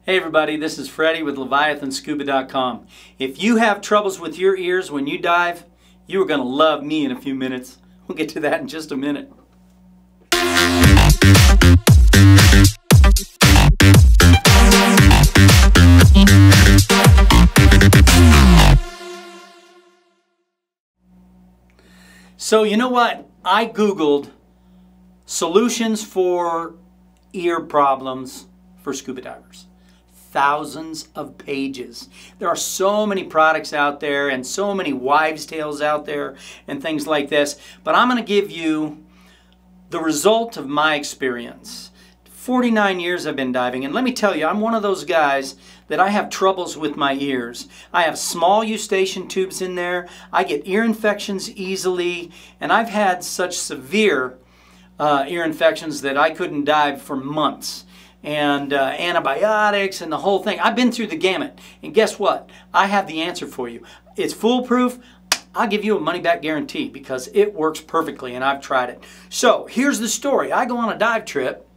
Hey everybody, this is Freddy with LeviathanScuba.com. If you have troubles with your ears when you dive, you are going to love me in a few minutes. We'll get to that in just a minute. So you know what? I Googled solutions for ear problems for scuba divers. Thousands of pages. There are so many products out there and so many wives' tales out there and things like this. But I'm going to give you the result of my experience. 49 years I've been diving, and let me tell you, I'm one of those guys that I have troubles with my ears. I have small eustachian tubes in there. I get ear infections easily, and I've had such severe ear infections that I couldn't dive for months. And antibiotics and the whole thing. I've been through the gamut. And guess what? I have the answer for you. It's foolproof. I'll give you a money-back guarantee because it works perfectly and I've tried it. So here's the story. I go on a dive trip.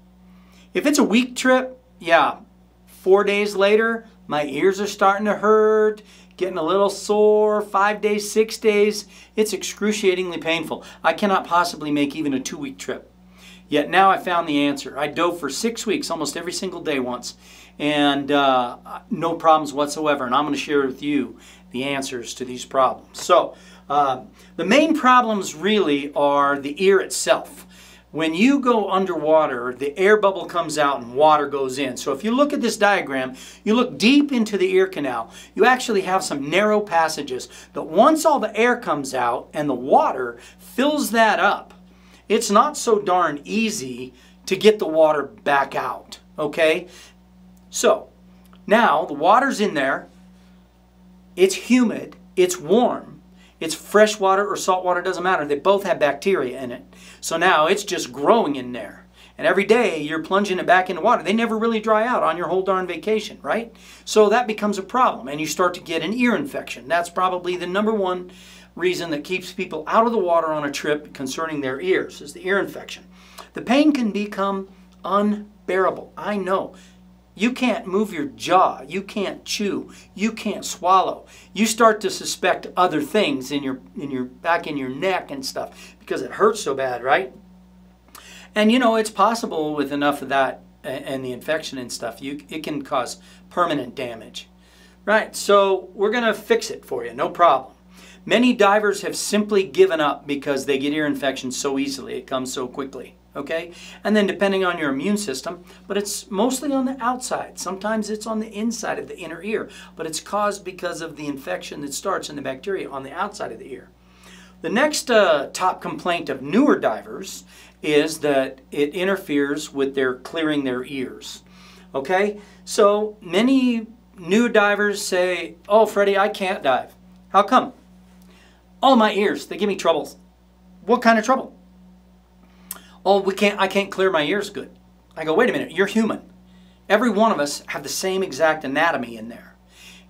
If it's a week trip, yeah, 4 days later, my ears are starting to hurt, getting a little sore. 5 days, 6 days, it's excruciatingly painful. I cannot possibly make even a 2-week trip. Yet now I found the answer. I dove for 6 weeks, almost every single day once, and no problems whatsoever. And I'm going to share with you the answers to these problems. So the main problems really are the ear itself. When you go underwater, the air bubble comes out and water goes in. So if you look at this diagram, you look deep into the ear canal, you actually have some narrow passages that once all the air comes out and the water fills that up, it's not so darn easy to get the water back out, okay? So, now the water's in there, it's humid, it's warm, it's fresh water or salt water, doesn't matter. They both have bacteria in it. So now it's just growing in there. And every day you're plunging it back into water. They never really dry out on your whole darn vacation, right? So that becomes a problem and you start to get an ear infection. That's probably the #1 reason that keeps people out of the water on a trip concerning their ears is the ear infection. The pain can become unbearable. I know. You can't move your jaw. You can't chew. You can't swallow. You start to suspect other things in your back in your neck and stuff because it hurts so bad, right? And you know, it's possible with enough of that and the infection and stuff, it can cause permanent damage. Right, so we're going to fix it for you, no problem. Many divers have simply given up because they get ear infections so easily. It comes so quickly, okay? And then depending on your immune system, but it's mostly on the outside. Sometimes it's on the inside of the inner ear, but it's caused because of the infection that starts in the bacteria on the outside of the ear. The next top complaint of newer divers is that it interferes with their clearing their ears, okay? So many new divers say, "Oh, Freddy, I can't dive." How come? "Oh, my ears, they give me troubles." "What kind of trouble?" "Oh, I can't clear my ears good." I go, "Wait a minute, you're human. Every one of us have the same exact anatomy in there.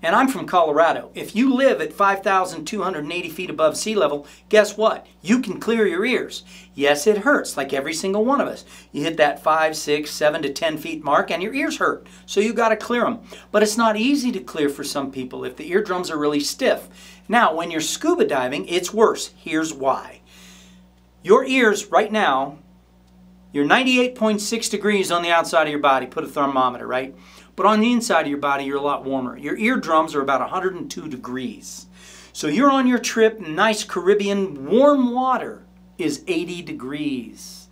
And I'm from Colorado. If you live at 5,280 feet above sea level, guess what? You can clear your ears. Yes, it hurts, like every single one of us. You hit that 5, 6, 7 to 10 feet mark and your ears hurt. So you got to clear them. But it's not easy to clear for some people if the eardrums are really stiff. Now, when you're scuba diving, it's worse. Here's why. Your ears right now, you're 98.6 degrees on the outside of your body. Put a thermometer, right? But on the inside of your body, you're a lot warmer. Your eardrums are about 102 degrees. So you're on your trip, nice Caribbean warm water is 80 degrees.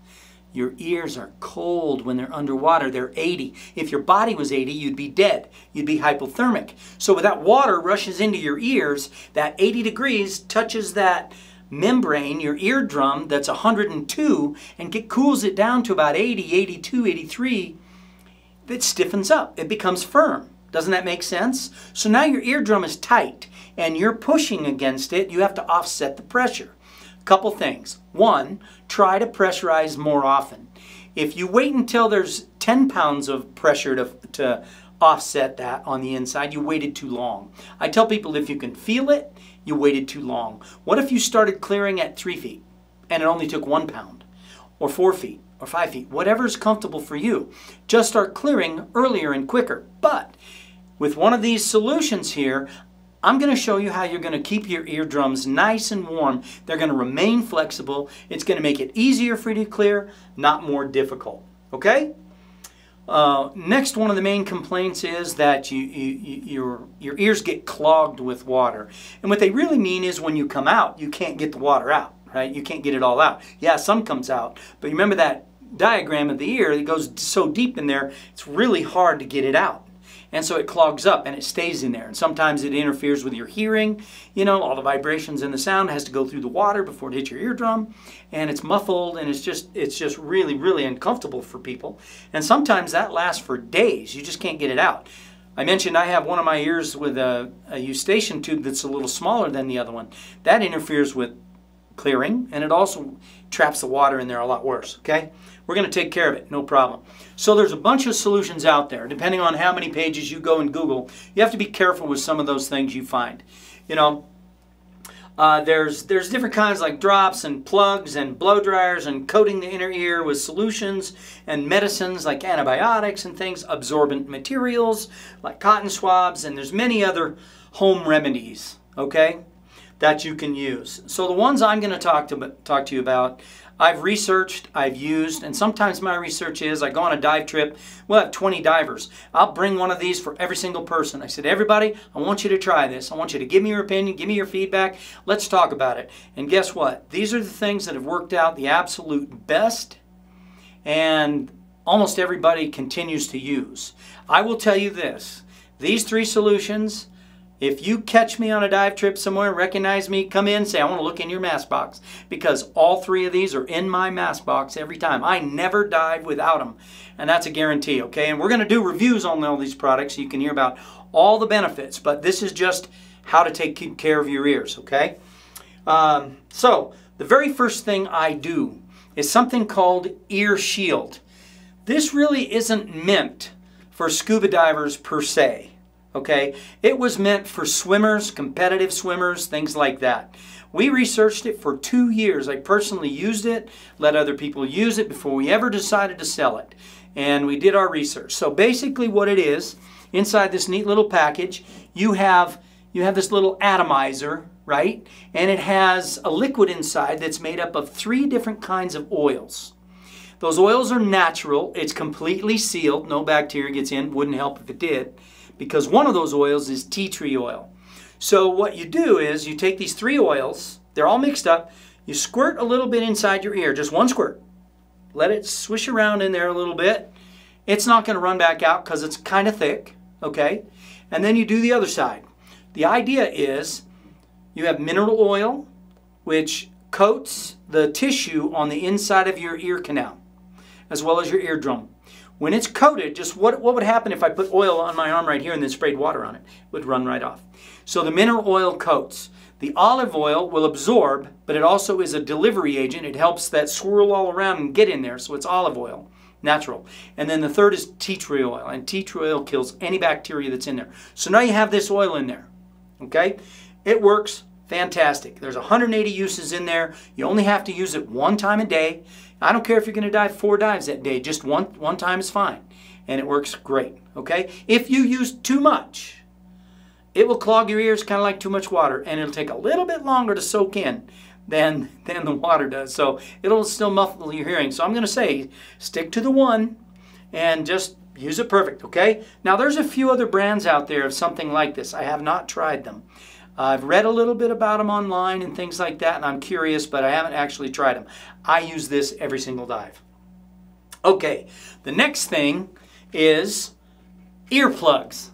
Your ears are cold when they're underwater. They're 80. If your body was 80, you'd be dead. You'd be hypothermic. So when that water rushes into your ears, that 80 degrees touches that membrane, your eardrum, that's 102, and cools it down to about 80, 82, 83. It stiffens up. It becomes firm. Doesn't that make sense? So now your eardrum is tight and you're pushing against it. You have to offset the pressure. Couple things. One, try to pressurize more often. If you wait until there's 10 pounds of pressure to offset that on the inside, you waited too long. I tell people if you can feel it, you waited too long. What if you started clearing at 3 feet and it only took 1 pound? Or 4 feet or 5 feet, whatever is comfortable for you. Just start clearing earlier and quicker. But with one of these solutions here, I'm going to show you how you're going to keep your eardrums nice and warm. They're going to remain flexible. It's going to make it easier for you to clear, not more difficult. Okay? Next, one of the main complaints is that your ears get clogged with water. And what they really mean is when you come out, you can't get the water out, right? You can't get it all out. Yeah, some comes out. But remember that diagram of the ear, it goes so deep in there, it's really hard to get it out. And so it clogs up and it stays in there. And sometimes it interferes with your hearing. You know, all the vibrations and the sound has to go through the water before it hits your eardrum. And it's muffled and it's just really, really uncomfortable for people. And sometimes that lasts for days. You just can't get it out. I mentioned I have one of my ears with a eustachian tube that's a little smaller than the other one. That interferes with clearing, and it also traps the water in there a lot worse, okay? We're going to take care of it, no problem. So there's a bunch of solutions out there. Depending on how many pages you go and Google, you have to be careful with some of those things you find. You know, there's different kinds like drops and plugs and blow dryers and coating the inner ear with solutions and medicines like antibiotics and things, absorbent materials like cotton swabs, and there's many other home remedies, okay, that you can use. So the ones I'm going to talk to you about, I've researched, I've used, and sometimes my research is I go on a dive trip, we'll have 20 divers. I'll bring one of these for every single person. I said, everybody, I want you to try this. I want you to give me your opinion, give me your feedback. Let's talk about it. And guess what? These are the things that have worked out the absolute best, and almost everybody continues to use. I will tell you this, these 3 solutions, if you catch me on a dive trip somewhere, recognize me, come in, say, I want to look in your mask box. Because all 3 of these are in my mask box every time. I never dive without them. And that's a guarantee, okay? And we're going to do reviews on all these products so you can hear about all the benefits. But this is just how to take care of your ears, okay? So, the very first thing I do is something called ear shield. This really isn't meant for scuba divers per se. Okay, it was meant for swimmers, competitive swimmers, things like that. We researched it for 2 years. I personally used it, let other people use it before we ever decided to sell it. And we did our research. So basically what it is, inside this neat little package, you have this little atomizer, right? And it has a liquid inside that's made up of 3 different kinds of oils. Those oils are natural. It's completely sealed. No bacteria gets in. Wouldn't help if it did, because one of those oils is tea tree oil. So what you do is you take these 3 oils, they're all mixed up, you squirt a little bit inside your ear, just 1 squirt. Let it swish around in there a little bit. It's not going to run back out because it's kind of thick, okay? And then you do the other side. The idea is you have mineral oil, which coats the tissue on the inside of your ear canal, as well as your eardrum. When it's coated, just what would happen if I put oil on my arm right here and then sprayed water on it? It would run right off. So the mineral oil coats. The olive oil will absorb, but it also is a delivery agent. It helps that swirl all around and get in there, so it's olive oil, natural. And then the third is tea tree oil, and tea tree oil kills any bacteria that's in there. So now you have this oil in there, okay? It works fantastic. There's 180 uses in there. You only have to use it 1 time a day. I don't care if you're going to dive 4 dives that day. Just one time is fine. And it works great, okay? If you use too much, it will clog your ears kind of like too much water. And it'll take a little bit longer to soak in than the water does. So it'll still muffle your hearing. So I'm going to say stick to the 1 and just use it perfect, okay? Now there's a few other brands out there of something like this. I have not tried them. I've read a little bit about them online and things like that, and I'm curious, but I haven't actually tried them. I use this every single dive. Okay, the next thing is earplugs.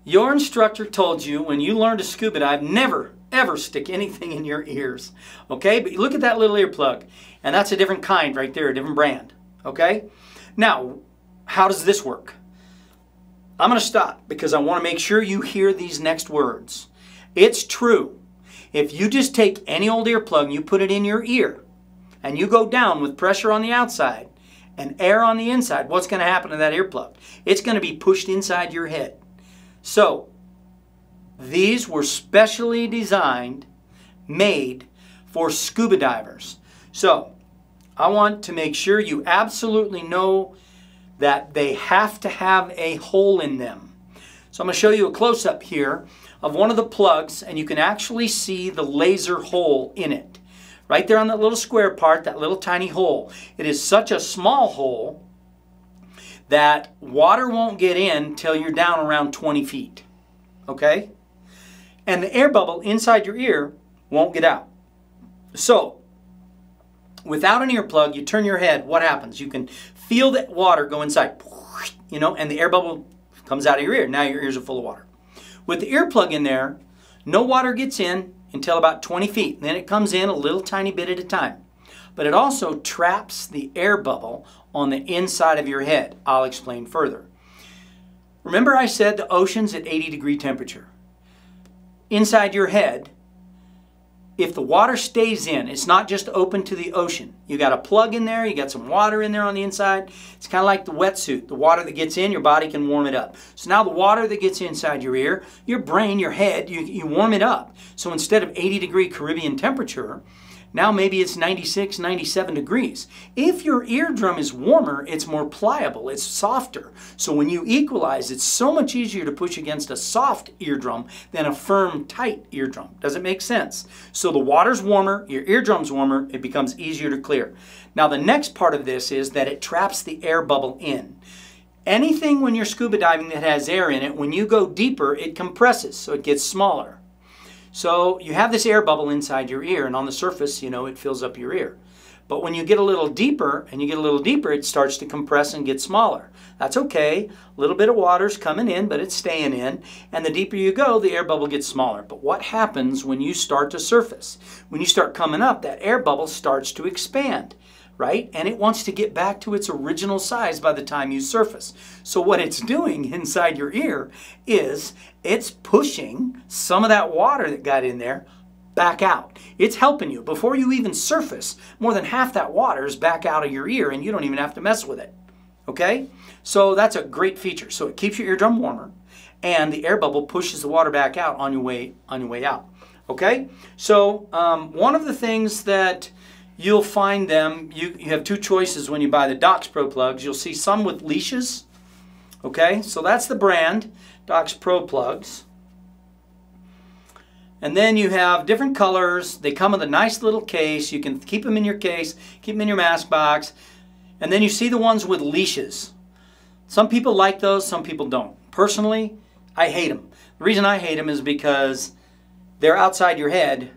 Your instructor told you when you learn to scuba dive, never, ever stick anything in your ears. Okay, but you look at that little earplug, and that's a different kind right there, a different brand. Okay, now, how does this work? I'm going to stop because I want to make sure you hear these next words. It's true. If you just take any old earplug and you put it in your ear and you go down with pressure on the outside and air on the inside, what's going to happen to that earplug? It's going to be pushed inside your head. So, these were specially designed, made for scuba divers. So, I want to make sure you absolutely know that they have to have a hole in them. So I'm going to show you a close-up here of one of the plugs, and you can actually see the laser hole in it. Right there on that little square part, that little tiny hole. It is such a small hole that water won't get in till you're down around 20 feet. Okay? And the air bubble inside your ear won't get out. So, without an earplug, you turn your head, what happens? You can feel that water go inside, you know, and the air bubble comes out of your ear. Now your ears are full of water. With the earplug in there, no water gets in until about 20 feet. Then it comes in a little tiny bit at a time. But it also traps the air bubble on the inside of your head. I'll explain further. Remember I said the ocean's at 80-degree temperature. Inside your head, if the water stays in, it's not just open to the ocean. You got a plug in there, you got some water in there on the inside. It's kind of like the wetsuit. The water that gets in, your body can warm it up. So now the water that gets inside your ear, your brain, your head, you warm it up. So instead of 80-degree Caribbean temperature, now maybe it's 96, 97 degrees. If your eardrum is warmer, it's more pliable, it's softer. So when you equalize, it's so much easier to push against a soft eardrum than a firm, tight eardrum. Does it make sense? So the water's warmer, your eardrum's warmer, it becomes easier to clear. Now the next part of this is that it traps the air bubble in. Anything when you're scuba diving that has air in it, when you go deeper, it compresses, so it gets smaller. So you have this air bubble inside your ear, and on the surface, you know, it fills up your ear. But when you get a little deeper, it starts to compress and get smaller. That's okay. A little bit of water's coming in, but it's staying in. And the deeper you go, the air bubble gets smaller. But what happens when you start to surface? When you start coming up, that air bubble starts to expand, right? And it wants to get back to its original size by the time you surface. So what it's doing inside your ear is it's pushing some of that water that got in there back out. It's helping you. Before you even surface, more than half that water is back out of your ear, and you don't even have to mess with it. Okay? So that's a great feature. So it keeps your eardrum warmer, and the air bubble pushes the water back out on your way out. Okay? So one of the things that you'll find them, you have two choices when you buy the Docs Pro plugs. You'll see some with leashes. Okay? So that's the brand, Docs Pro plugs. And then you have different colors. They come with a nice little case. You can keep them in your case, keep them in your mask box. And then you see the ones with leashes. Some people like those, some people don't. Personally, I hate them. The reason I hate them is because they're outside your head.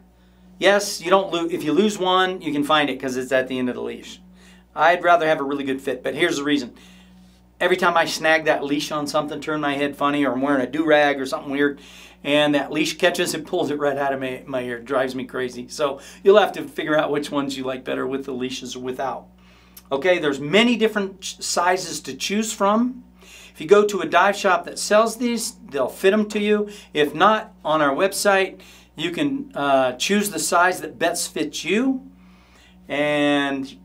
Yes, you don't lose. If you lose one, you can find it because it's at the end of the leash. I'd rather have a really good fit, but here's the reason. Every time I snag that leash on something, turn my head funny, or I'm wearing a do-rag or something weird, and that leash catches it, pulls it right out of my ear. It drives me crazy. So you'll have to figure out which ones you like better with the leashes or without. Okay, there's many different sizes to choose from. If you go to a dive shop that sells these, they'll fit them to you. If not, on our website, you can choose the size that best fits you. And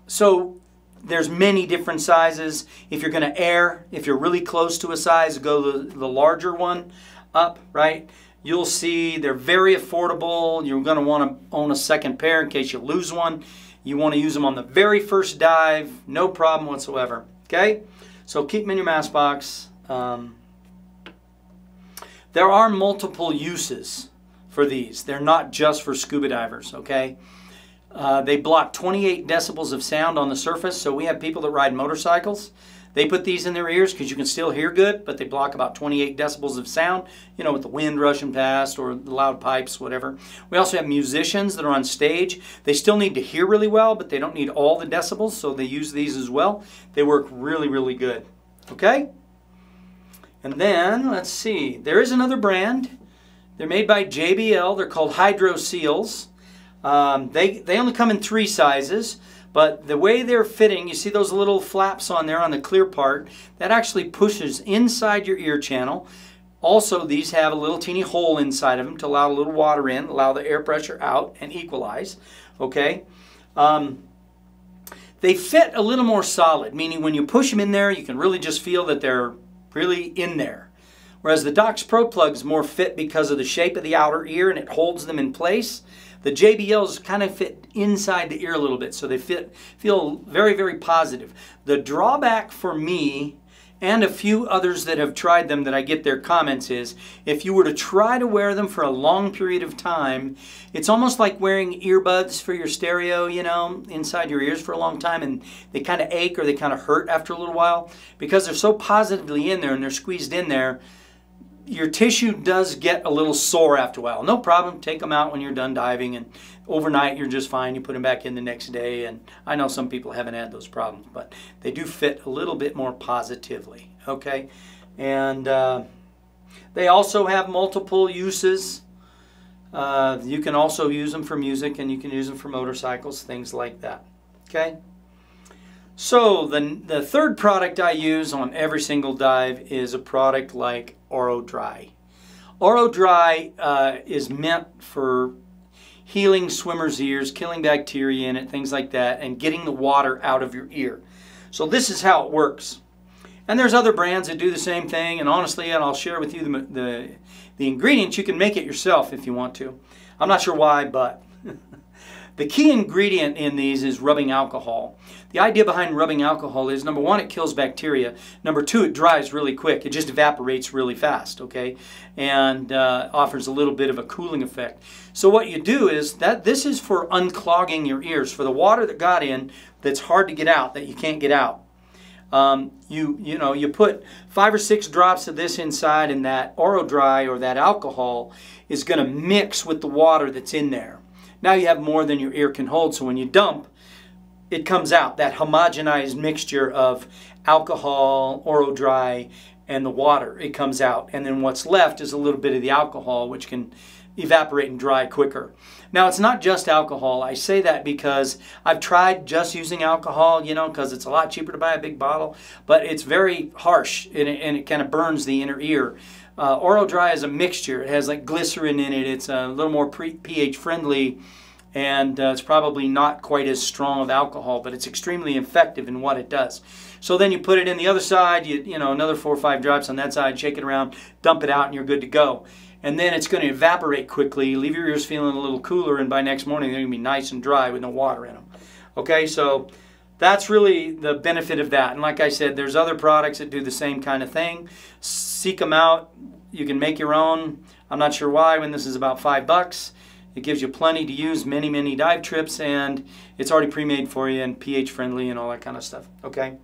so there's many different sizes. If you're going to air, if you're really close to a size, go the larger one up, right? You'll see they're very affordable. You're going to want to own a second pair in case you lose one. You want to use them on the very first dive, no problem whatsoever. Okay? So keep them in your mask box. There are multiple uses for these. They're not just for scuba divers, okay? They block 28 decibels of sound on the surface, so we have people that ride motorcycles. They put these in their ears because you can still hear good, but they block about 28 decibels of sound, you know, with the wind rushing past or the loud pipes, whatever. We also have musicians that are on stage. They still need to hear really well, but they don't need all the decibels, so they use these as well. They work really, really good. Okay? And then, let's see, there is another brand. They're made by JBL. They're called Hydro Seals. They only come in 3 sizes. But the way they're fitting, you see those little flaps on there on the clear part, that actually pushes inside your ear channel. Also, these have a little teeny hole inside of them to allow a little water in, allow the air pressure out, and equalize. Okay? They fit a little more solid, meaning when you push them in there, you can really just feel that they're really in there. Whereas the Docs Pro plugs more fit because of the shape of the outer ear, and it holds them in place. The JBLs kind of fit inside the ear a little bit, so they feel very, very positive. The drawback for me and a few others that have tried them that I get their comments is, if you were to try to wear them for a long period of time, it's almost like wearing earbuds for your stereo, you know, inside your ears for a long time, and they kind of ache or they kind of hurt after a little while. Because they're so positively in there and they're squeezed in there, your tissue does get a little sore after a while. No problem, take them out when you're done diving, and overnight you're just fine. You put them back in the next day, and I know some people haven't had those problems, but they do fit a little bit more positively, okay? And they also have multiple uses. You can also use them for music, and you can use them for motorcycles, things like that, okay? So the third product I use on every single dive is a product like Auro Dri. Auro Dri is meant for healing swimmers' ears, killing bacteria in it, things like that, and getting the water out of your ear. So this is how it works. And there's other brands that do the same thing, and honestly, and I'll share with you the ingredients. You can make it yourself if you want to. I'm not sure why, but the key ingredient in these is rubbing alcohol. The idea behind rubbing alcohol is, number one, it kills bacteria. Number two, it dries really quick. It just evaporates really fast, okay? And offers a little bit of a cooling effect. So what you do is, this is for unclogging your ears, for the water that got in that's hard to get out, that you can't get out. You put 5 or 6 drops of this inside, and that Auro Dri, or that alcohol, is going to mix with the water that's in there. Now you have more than your ear can hold, so when you dump, it comes out, that homogenized mixture of alcohol, Auro Dri, and the water. It comes out, and then what's left is a little bit of the alcohol, which can evaporate and dry quicker. Now, it's not just alcohol. I say that because I've tried just using alcohol, you know, because it's a lot cheaper to buy a big bottle, but it's very harsh, and it kind of burns the inner ear. Auro Dri is a mixture. It has like glycerin in it. It's a little more pH friendly, and it's probably not quite as strong of alcohol, but it's extremely effective in what it does. So then you put it in the other side, you know, another 4 or 5 drops on that side, shake it around, dump it out, and you're good to go. And then it's going to evaporate quickly, leave your ears feeling a little cooler, and by next morning they're going to be nice and dry with no water in them. Okay, so that's really the benefit of that. And like I said, there's other products that do the same kind of thing. Seek them out. You can make your own. I'm not sure why when this is about $5. It gives you plenty to use, many, many dive trips, and it's already pre-made for you and pH friendly and all that kind of stuff. Okay.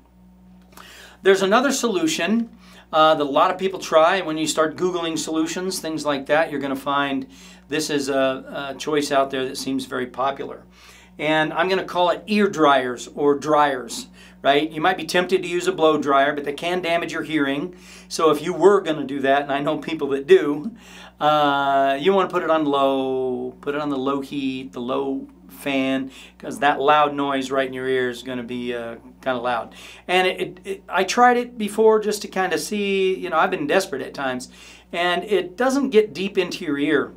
There's another solution that a lot of people try. When you start Googling solutions, things like that, you're going to find this is a choice out there that seems very popular. And I'm going to call it ear dryers or dryers, right? You might be tempted to use a blow dryer, but they can damage your hearing. So if you were going to do that, and I know people that do, you want to put it on low, put it on the low heat, the low fan, because that loud noise right in your ear is going to be kind of loud. And I tried it before just to kind of see, you know, I've been desperate at times, and it doesn't get deep into your ear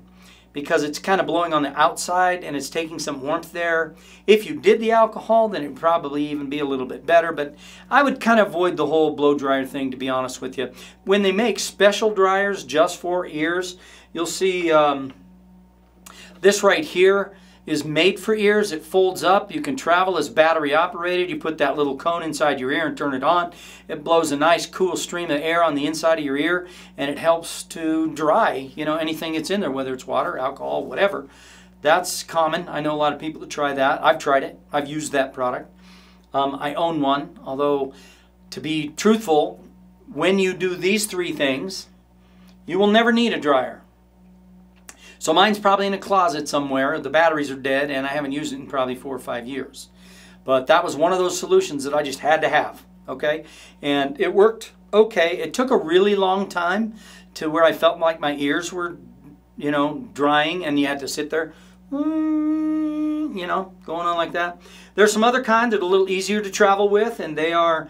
because it's kind of blowing on the outside and it's taking some warmth there. If you did the alcohol, then it would probably even be a little bit better, but I would kind of avoid the whole blow dryer thing, to be honest with you. When they make special dryers just for ears, you'll see this right here is made for ears. It folds up. You can travel as battery operated. You put that little cone inside your ear and turn it on. It blows a nice cool stream of air on the inside of your ear, and it helps to dry, you know, anything that's in there, whether it's water, alcohol, whatever. That's common. I know a lot of people that try that. I've tried it. I've used that product. I own one, although to be truthful, when you do these 3 things, you will never need a dryer. So mine's probably in a closet somewhere. The batteries are dead, and I haven't used it in probably 4 or 5 years. But that was one of those solutions that I just had to have, okay? And it worked okay. It took a really long time to where I felt like my ears were, you know, drying, and you had to sit there, you know, going on like that. There's some other kind that are a little easier to travel with, and they are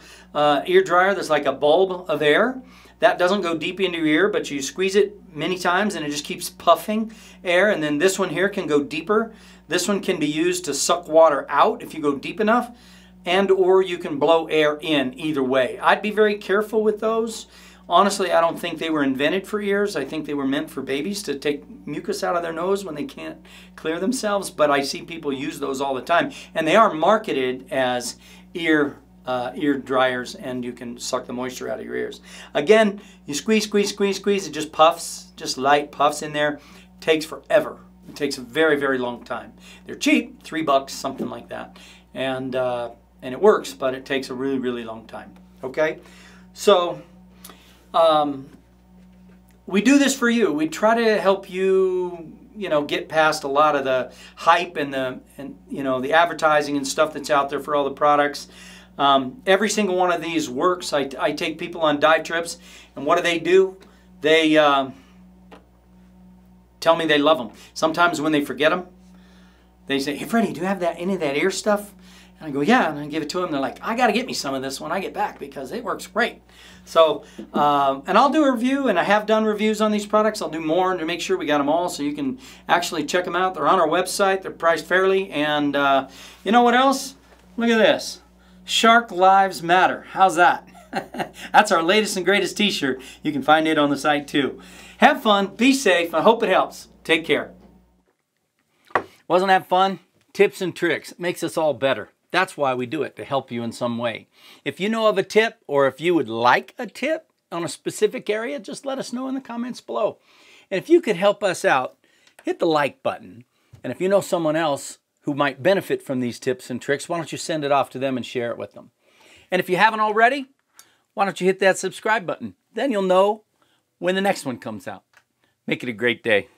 ear dryer. There's like a bulb of air. That doesn't go deep into your ear, but you squeeze it many times and it just keeps puffing air. And then this one here can go deeper. This one can be used to suck water out if you go deep enough, and or you can blow air in, either way. I'd be very careful with those Honestly, I don't think they were invented for ears. I think they were meant for babies to take mucus out of their nose when they can't clear themselves. But I see people use those all the time. And they are marketed as ear dryers, and you can suck the moisture out of your ears. Again, you squeeze, squeeze, squeeze, squeeze. It just puffs, just light puffs in there. It takes forever. It takes a very, very long time. They're cheap, $3, something like that. And it works, but it takes a really, really long time. Okay? So, we do this for you. We try to help you, get past a lot of the hype and the advertising and stuff that's out there for all the products. Every single one of these works. I take people on dive trips, and what do? They tell me they love them. Sometimes when they forget them, they say, "Hey, Freddy, do you have any of that ear stuff?" And I go, "Yeah," and I give it to them. They're like, "I got to get me some of this when I get back because it works great." So, and I'll do a review, and I have done reviews on these products. I'll do more to make sure we got them all, so you can actually check them out. They're on our website. They're priced fairly, and you know what else? Look at this. Shark Lives Matter. How's that? That's our latest and greatest t-shirt. You can find it on the site too. Have fun. Be safe. I hope it helps. Take care. Wasn't that fun? Tips and tricks. It makes us all better. That's why we do it, to help you in some way. If you know of a tip, or if you would like a tip on a specific area, just let us know in the comments below. And if you could help us out, hit the like button. And if you know someone else who might benefit from these tips and tricks, why don't you send it off to them and share it with them? And if you haven't already, why don't you hit that subscribe button? Then you'll know when the next one comes out. Make it a great day.